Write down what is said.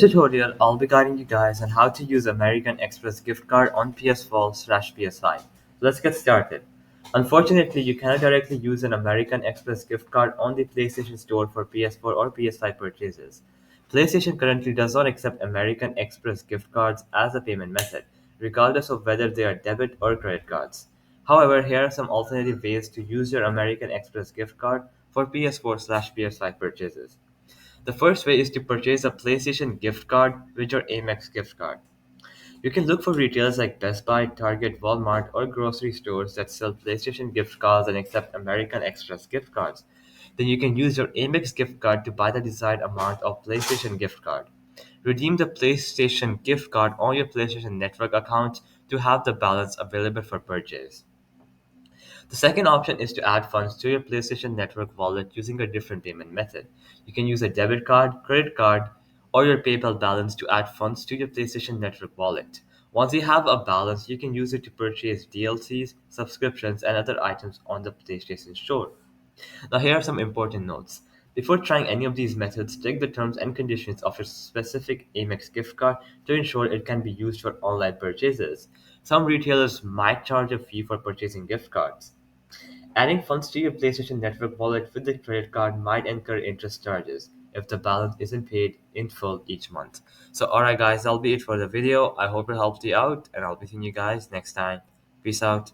tutorial, I'll be guiding you guys on how to use American Express gift card on PS4/PS5. Let's get started. Unfortunately, you cannot directly use an American Express gift card on the PlayStation Store for PS4 or PS5 purchases. PlayStation currently does not accept American Express gift cards as a payment method, regardless of whether they are debit or credit cards. However, here are some alternative ways to use your American Express gift card for PS4/PS5 purchases. The first way is to purchase a PlayStation gift card with your Amex gift card. You can look for retailers like Best Buy, Target, Walmart, or grocery stores that sell PlayStation gift cards and accept American Express gift cards. Then you can use your Amex gift card to buy the desired amount of PlayStation gift card. Redeem the PlayStation gift card on your PlayStation Network account to have the balance available for purchase. The second option is to add funds to your PlayStation Network wallet using a different payment method. You can use a debit card, credit card, or your PayPal balance to add funds to your PlayStation Network wallet. Once you have a balance, you can use it to purchase DLCs, subscriptions, and other items on the PlayStation Store. Now, here are some important notes. Before trying any of these methods, check the terms and conditions of your specific Amex gift card to ensure it can be used for online purchases. Some retailers might charge a fee for purchasing gift cards. Adding funds to your PlayStation Network wallet with the credit card might incur interest charges if the balance isn't paid in full each month. So, alright, guys, that'll be it for the video. I hope it helped you out, and I'll be seeing you guys next time. Peace out.